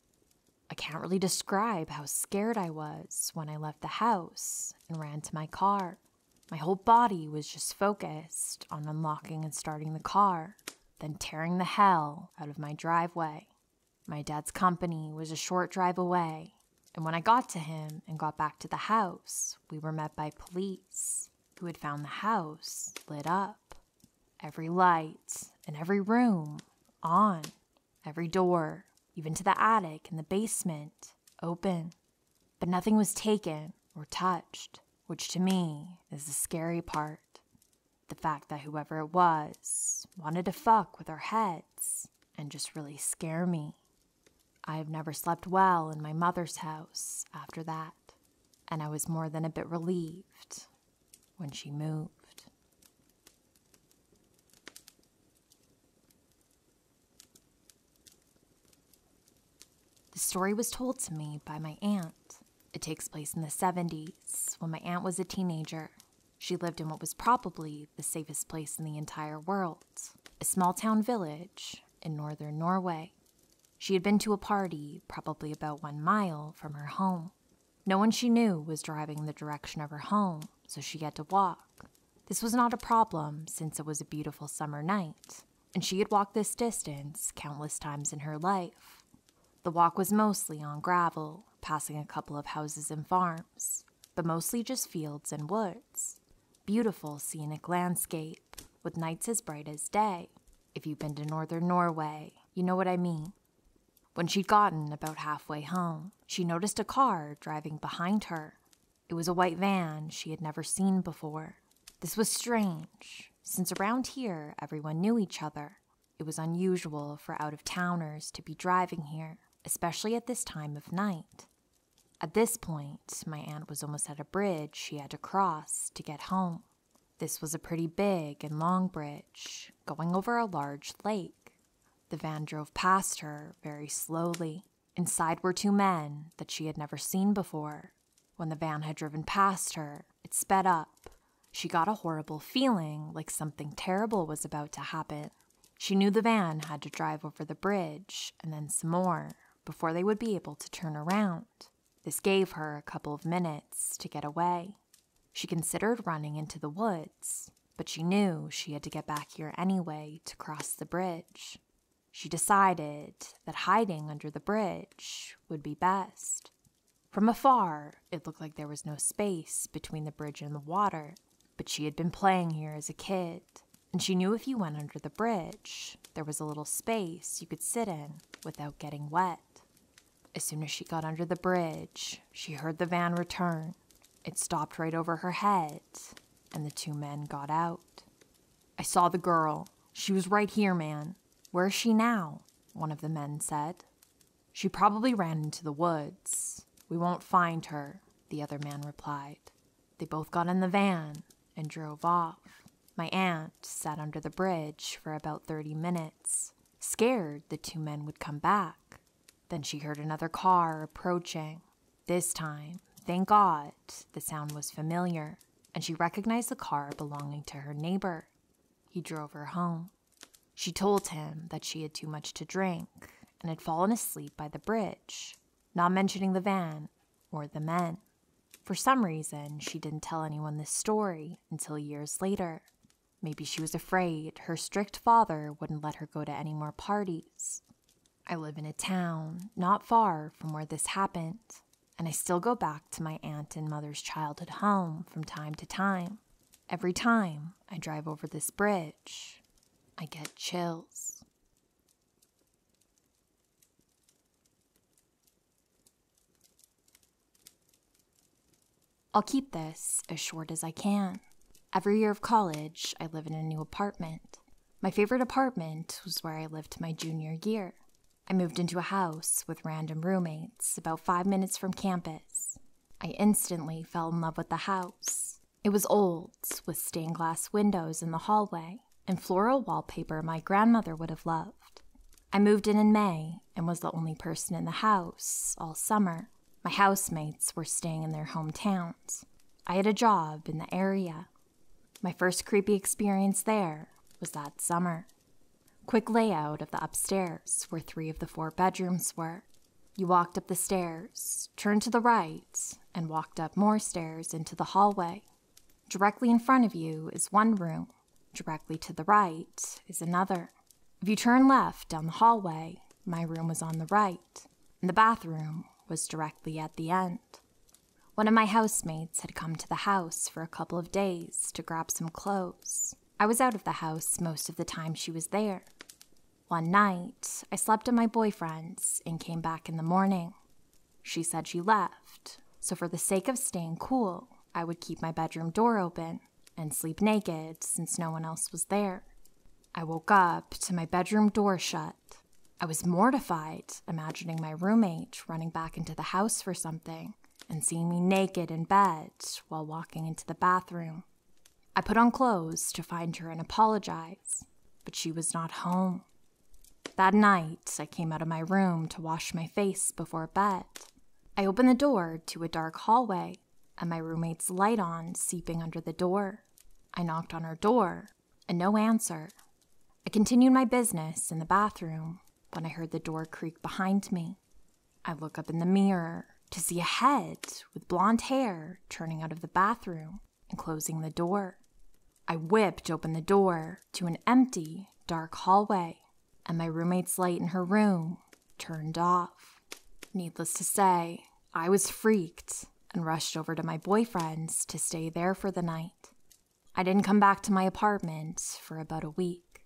I can't really describe how scared I was when I left the house and ran to my car. My whole body was just focused on unlocking and starting the car, then tearing the hell out of my driveway. My dad's company was a short drive away, and when I got to him and got back to the house, we were met by police who had found the house lit up. Every light in every room on, every door, even to the attic and the basement, open. But nothing was taken or touched, which to me is the scary part. The fact that whoever it was wanted to fuck with our heads and just really scare me. I have never slept well in my mother's house after that, and I was more than a bit relieved when she moved. The story was told to me by my aunt. It takes place in the 70s, when my aunt was a teenager. She lived in what was probably the safest place in the entire world, a small-town village in northern Norway. She had been to a party probably about 1 mile from her home. No one she knew was driving in the direction of her home, so she had to walk. This was not a problem since it was a beautiful summer night, and she had walked this distance countless times in her life. The walk was mostly on gravel, passing a couple of houses and farms, but mostly just fields and woods. Beautiful scenic landscape, with nights as bright as day. If you've been to northern Norway, you know what I mean. When she'd gotten about halfway home, she noticed a car driving behind her. It was a white van she had never seen before. This was strange, since around here everyone knew each other. It was unusual for out-of-towners to be driving here, especially at this time of night. At this point, my aunt was almost at a bridge she had to cross to get home. This was a pretty big and long bridge, going over a large lake. The van drove past her very slowly. Inside were 2 men that she had never seen before. When the van had driven past her, it sped up. She got a horrible feeling like something terrible was about to happen. She knew the van had to drive over the bridge and then some more before they would be able to turn around. This gave her a couple of minutes to get away. She considered running into the woods, but she knew she had to get back here anyway to cross the bridge. She decided that hiding under the bridge would be best. From afar, it looked like there was no space between the bridge and the water, but she had been playing here as a kid, and she knew if you went under the bridge, there was a little space you could sit in without getting wet. As soon as she got under the bridge, she heard the van return. It stopped right over her head, and the 2 men got out. "I saw the girl. She was right here, man. Where is she now?" one of the men said. "She probably ran into the woods. We won't find her," the other man replied. They both got in the van and drove off. My aunt sat under the bridge for about 30 minutes, scared the 2 men would come back. Then she heard another car approaching. This time, thank God, the sound was familiar, and she recognized the car belonging to her neighbor. He drove her home. She told him that she had too much to drink and had fallen asleep by the bridge, not mentioning the van or the men. For some reason, she didn't tell anyone this story until years later. Maybe she was afraid her strict father wouldn't let her go to any more parties. I live in a town not far from where this happened, and I still go back to my aunt and mother's childhood home from time to time. Every time I drive over this bridge, I get chills. I'll keep this as short as I can. Every year of college, I live in a new apartment. My favorite apartment was where I lived my junior year. I moved into a house with random roommates about 5 minutes from campus. I instantly fell in love with the house. It was old, with stained glass windows in the hallway and floral wallpaper my grandmother would have loved. I moved in May and was the only person in the house all summer. My housemates were staying in their hometowns. I had a job in the area. My first creepy experience there was that summer. Quick layout of the upstairs where 3 of the 4 bedrooms were. You walked up the stairs, turned to the right, and walked up more stairs into the hallway. Directly in front of you is one room. Directly to the right is another. If you turn left down the hallway, my room was on the right, and the bathroom was directly at the end. One of my housemates had come to the house for a couple of days to grab some clothes. I was out of the house most of the time she was there. One night, I slept at my boyfriend's and came back in the morning. She said she left, so for the sake of staying cool, I would keep my bedroom door open and sleep naked since no one else was there. I woke up to my bedroom door shut. I was mortified, imagining my roommate running back into the house for something and seeing me naked in bed while walking into the bathroom. I put on clothes to find her and apologize, but she was not home. That night, I came out of my room to wash my face before bed. I opened the door to a dark hallway, and my roommate's light on seeping under the door. I knocked on her door, and no answer. I continued my business in the bathroom when I heard the door creak behind me. I look up in the mirror to see a head with blonde hair turning out of the bathroom and closing the door. I whipped open the door to an empty, dark hallway, and my roommate's light in her room turned off. Needless to say, I was freaked and rushed over to my boyfriend's to stay there for the night. I didn't come back to my apartment for about a week.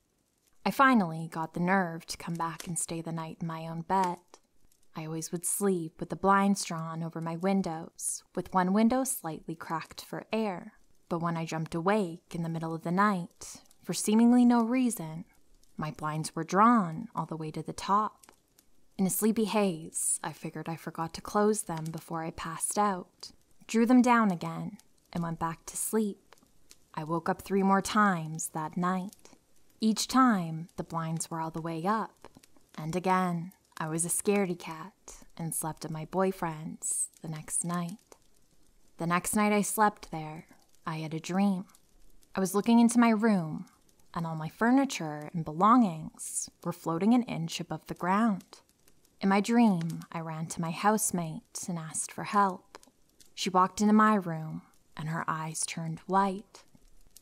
I finally got the nerve to come back and stay the night in my own bed. I always would sleep with the blinds drawn over my windows, with one window slightly cracked for air. But when I jumped awake in the middle of the night, for seemingly no reason, my blinds were drawn all the way to the top. In a sleepy haze, I figured I forgot to close them before I passed out, drew them down again, and went back to sleep. I woke up 3 more times that night. Each time, the blinds were all the way up. And again, I was a scaredy cat and slept at my boyfriend's the next night. The next night I slept there, I had a dream. I was looking into my room, and all my furniture and belongings were floating an inch above the ground. In my dream, I ran to my housemate and asked for help. She walked into my room, and her eyes turned white.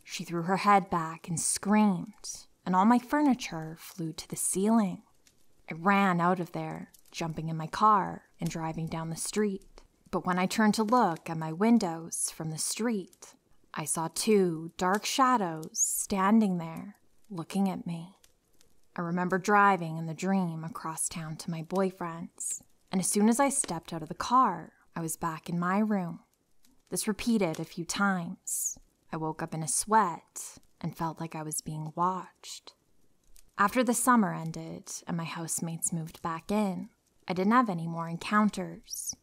She threw her head back and screamed, and all my furniture flew to the ceiling. I ran out of there, jumping in my car and driving down the street. But when I turned to look at my windows from the street, I saw 2 dark shadows standing there, looking at me. I remember driving in the dream across town to my boyfriend's, and as soon as I stepped out of the car, I was back in my room. This repeated a few times. I woke up in a sweat and felt like I was being watched. After the summer ended and my housemates moved back in, I didn't have any more encounters.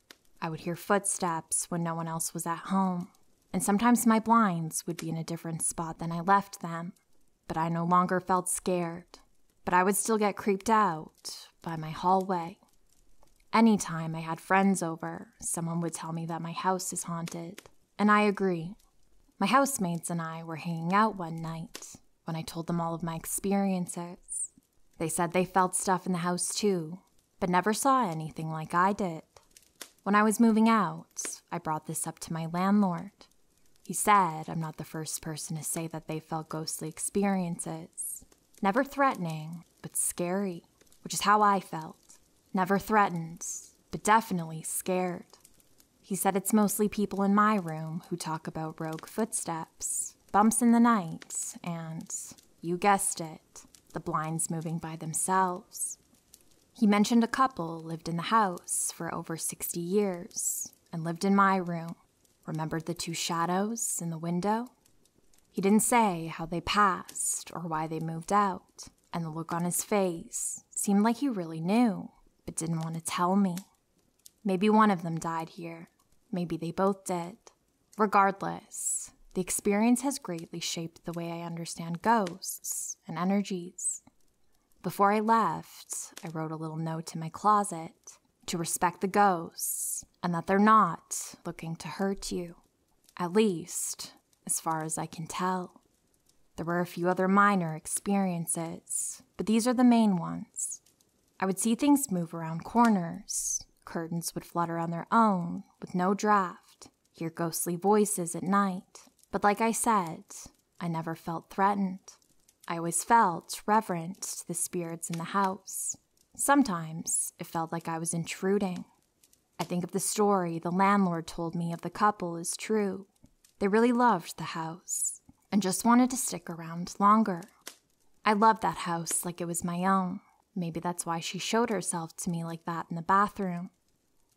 I would hear footsteps when no one else was at home, and sometimes my blinds would be in a different spot than I left them, but I no longer felt scared. But I would still get creeped out by my hallway. Anytime I had friends over, someone would tell me that my house is haunted, and I agree. My housemates and I were hanging out one night when I told them all of my experiences. They said they felt stuff in the house too, but never saw anything like I did. When I was moving out, I brought this up to my landlord. He said I'm not the first person to say that they felt ghostly experiences. Never threatening, but scary, which is how I felt. Never threatened, but definitely scared. He said it's mostly people in my room who talk about rogue footsteps, bumps in the night, and, you guessed it, the blinds moving by themselves. He mentioned a couple lived in the house for over 60 years and lived in my room. Remembered the 2 shadows in the window? He didn't say how they passed or why they moved out, and the look on his face seemed like he really knew, but didn't want to tell me. Maybe one of them died here. Maybe they both did. Regardless, the experience has greatly shaped the way I understand ghosts and energies. Before I left, I wrote a little note in my closet to respect the ghosts and that they're not looking to hurt you, at least as far as I can tell. There were a few other minor experiences, but these are the main ones. I would see things move around corners, curtains would flutter on their own with no draft, hear ghostly voices at night, but like I said, I never felt threatened. I always felt reverent to the spirits in the house. Sometimes it felt like I was intruding. I think if the story the landlord told me of the couple is true, they really loved the house and just wanted to stick around longer. I loved that house like it was my own. Maybe that's why she showed herself to me like that in the bathroom.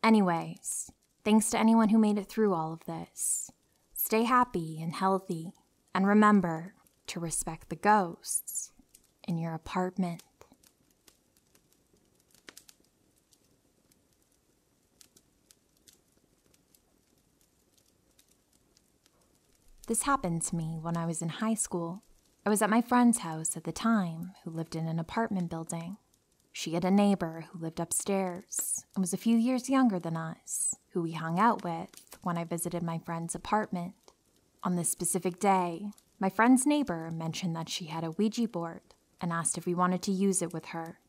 Anyways, thanks to anyone who made it through all of this. Stay happy and healthy, and remember to respect the ghosts in your apartment. This happened to me when I was in high school. I was at my friend's house at the time, who lived in an apartment building. She had a neighbor who lived upstairs and was a few years younger than us, who we hung out with when I visited my friend's apartment. On this specific day, my friend's neighbor mentioned that she had a Ouija board and asked if we wanted to use it with her.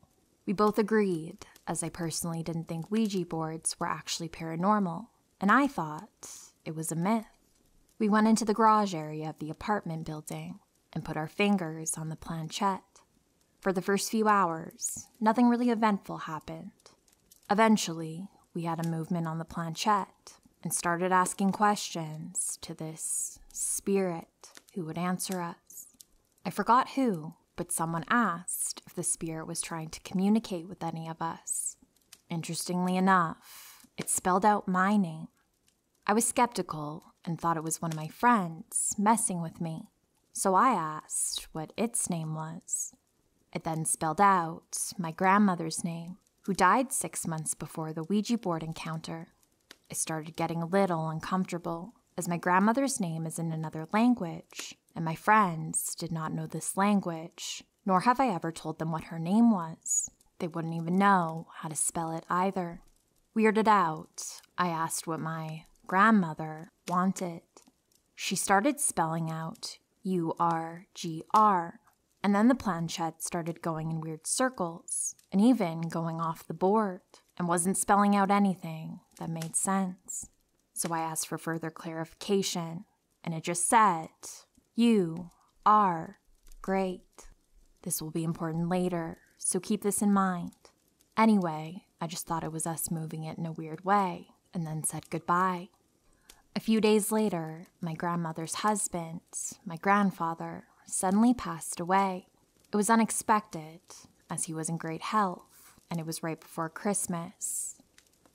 We both agreed, as I personally didn't think Ouija boards were actually paranormal, and I thought it was a myth. We went into the garage area of the apartment building and put our fingers on the planchette. For the first few hours, nothing really eventful happened. Eventually, we had a movement on the planchette and started asking questions to this spirit who would answer us. I forgot who, but someone asked if the spirit was trying to communicate with any of us. Interestingly enough, it spelled out my name. I was skeptical and thought it was one of my friends messing with me, so I asked what its name was. It then spelled out my grandmother's name, who died 6 months before the Ouija board encounter. I started getting a little uncomfortable, as my grandmother's name is in another language, and my friends did not know this language, nor have I ever told them what her name was. They wouldn't even know how to spell it either. Weirded out, I asked what my grandmother wanted. She started spelling out URGR, and then the planchette started going in weird circles, and even going off the board, and wasn't spelling out anything that made sense. So I asked for further clarification, and it just said, "You are great. This will be important later, so keep this in mind." Anyway, I just thought it was us moving it in a weird way, and then said goodbye. A few days later, my grandmother's husband, my grandfather, suddenly passed away. It was unexpected, as he was in great health, and it was right before Christmas.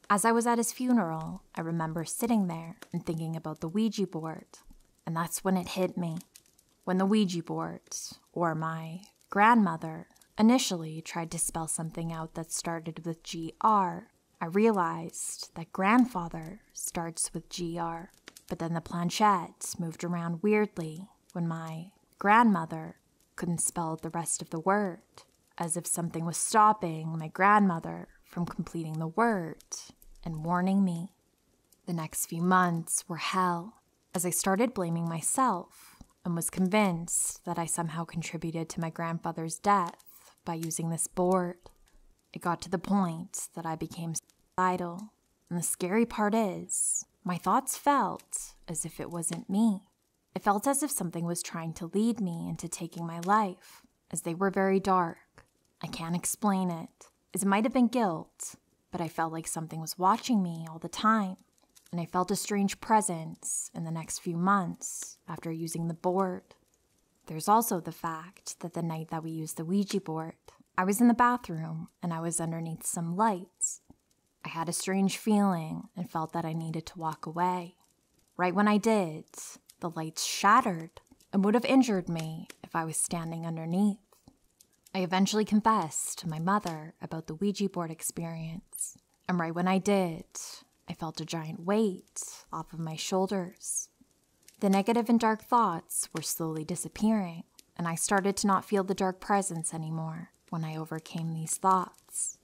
As I was at his funeral, I remember sitting there and thinking about the Ouija board, and that's when it hit me. When the Ouija board, or my grandmother, initially tried to spell something out that started with GR, I realized that grandfather starts with GR, but then the planchette moved around weirdly when my grandmother couldn't spell the rest of the word, as if something was stopping my grandmother from completing the word and warning me. The next few months were hell, as I started blaming myself and was convinced that I somehow contributed to my grandfather's death by using this board. It got to the point that I became suicidal, and the scary part is, my thoughts felt as if it wasn't me. It felt as if something was trying to lead me into taking my life, as they were very dark. I can't explain it, as it might have been guilt, but I felt like something was watching me all the time, and I felt a strange presence in the next few months after using the board. There's also the fact that the night that we used the Ouija board, I was in the bathroom and I was underneath some lights. I had a strange feeling and felt that I needed to walk away. Right when I did, the lights shattered and would have injured me if I was standing underneath. I eventually confessed to my mother about the Ouija board experience, and right when I did, I felt a giant weight off of my shoulders. The negative and dark thoughts were slowly disappearing, and I started to not feel the dark presence anymore when I overcame these thoughts.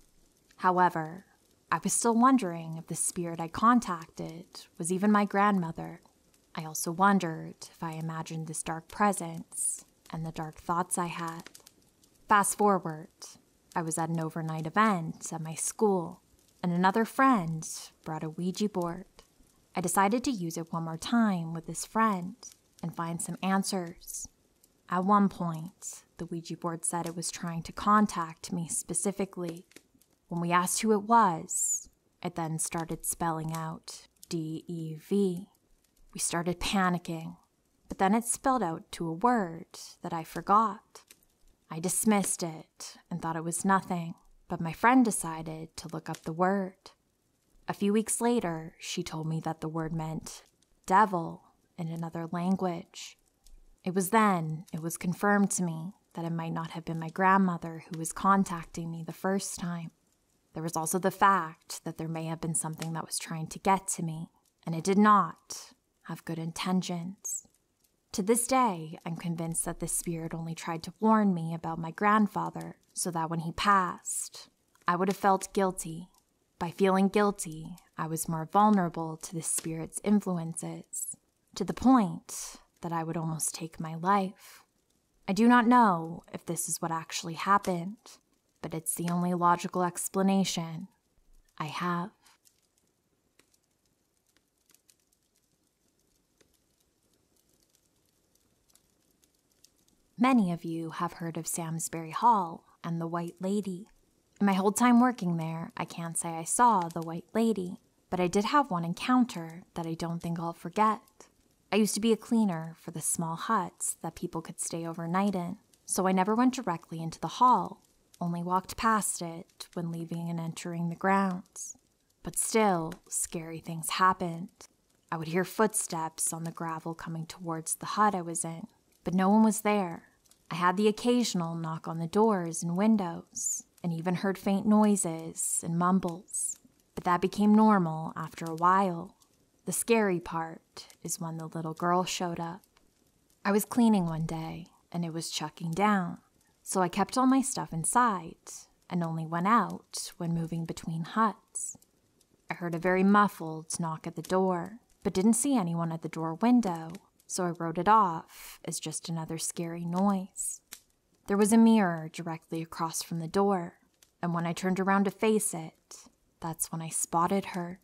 However, I was still wondering if the spirit I contacted was even my grandmother. I also wondered if I imagined this dark presence and the dark thoughts I had. Fast forward, I was at an overnight event at my school, and another friend brought a Ouija board. I decided to use it one more time with this friend and find some answers. At one point, the Ouija board said it was trying to contact me specifically. When we asked who it was, it then started spelling out DEV. We started panicking, but then it spelled out to a word that I forgot. I dismissed it and thought it was nothing, but my friend decided to look up the word. A few weeks later, she told me that the word meant devil in another language. It was confirmed to me that it might not have been my grandmother who was contacting me the first time. There was also the fact that there may have been something that was trying to get to me, and it did not have good intentions. To this day, I'm convinced that this spirit only tried to warn me about my grandfather so that when he passed, I would have felt guilty. By feeling guilty, I was more vulnerable to the spirit's influences, to the point that I would almost take my life. I do not know if this is what actually happened, but it's the only logical explanation I have. Many of you have heard of Samsbury Hall and the White Lady. In my whole time working there, I can't say I saw the White Lady, but I did have one encounter that I don't think I'll forget. I used to be a cleaner for the small huts that people could stay overnight in, so I never went directly into the hall, only walked past it when leaving and entering the grounds. But still, scary things happened. I would hear footsteps on the gravel coming towards the hut I was in, but no one was there. I had the occasional knock on the doors and windows, and even heard faint noises and mumbles, but that became normal after a while. The scary part is when the little girl showed up. I was cleaning one day, and it was chucking down, so I kept all my stuff inside and only went out when moving between huts. I heard a very muffled knock at the door, but didn't see anyone at the door window, so I wrote it off as just another scary noise. There was a mirror directly across from the door, and when I turned around to face it, that's when I spotted her.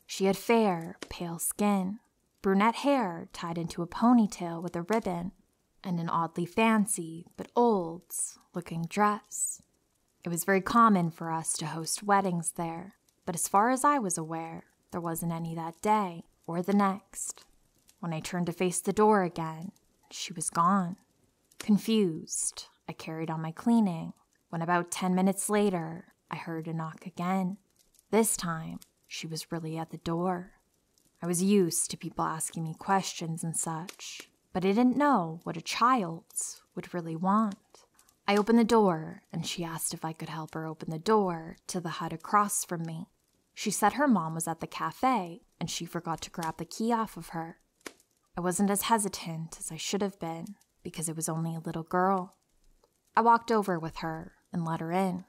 She had fair, pale skin, brunette hair tied into a ponytail with a ribbon, and an oddly fancy but old-looking dress. It was very common for us to host weddings there, but as far as I was aware, there wasn't any that day or the next. When I turned to face the door again, she was gone. Confused, I carried on my cleaning, when about 10 minutes later, I heard a knock again. This time, she was really at the door. I was used to people asking me questions and such, but I didn't know what a child would really want. I opened the door, and she asked if I could help her open the door to the hut across from me. She said her mom was at the cafe, and she forgot to grab the key off of her. I wasn't as hesitant as I should have been, because it was only a little girl. I walked over with her and let her in.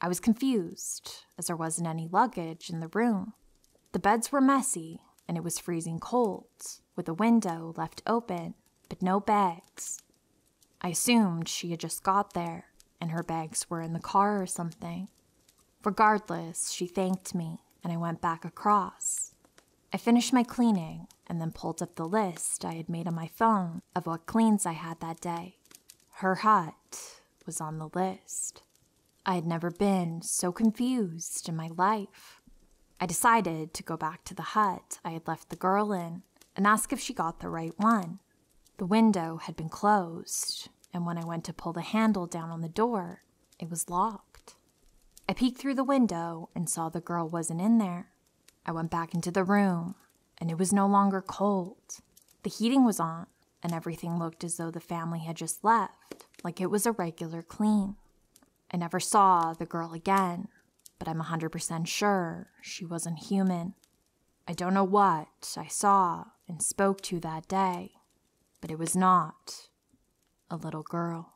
I was confused, as there wasn't any luggage in the room. The beds were messy, and it was freezing cold, with a window left open, but no bags. I assumed she had just got there, and her bags were in the car or something. Regardless, she thanked me, and I went back across. I finished my cleaning, and then pulled up the list I had made on my phone of what cleans I had that day. Her hut was on the list. I had never been so confused in my life. I decided to go back to the hut I had left the girl in and ask if she got the right one. The window had been closed, and when I went to pull the handle down on the door, it was locked. I peeked through the window and saw the girl wasn't in there. I went back into the room, and it was no longer cold. The heating was on, and everything looked as though the family had just left, like it was a regular clean. I never saw the girl again, but I'm 100% sure she wasn't human. I don't know what I saw and spoke to that day, but it was not a little girl.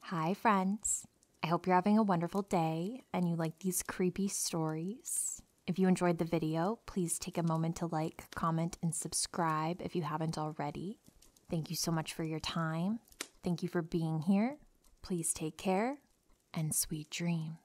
Hi, friends. I hope you're having a wonderful day and you like these creepy stories. If you enjoyed the video, please take a moment to like, comment, and subscribe if you haven't already. Thank you so much for your time. Thank you for being here. Please take care and sweet dreams.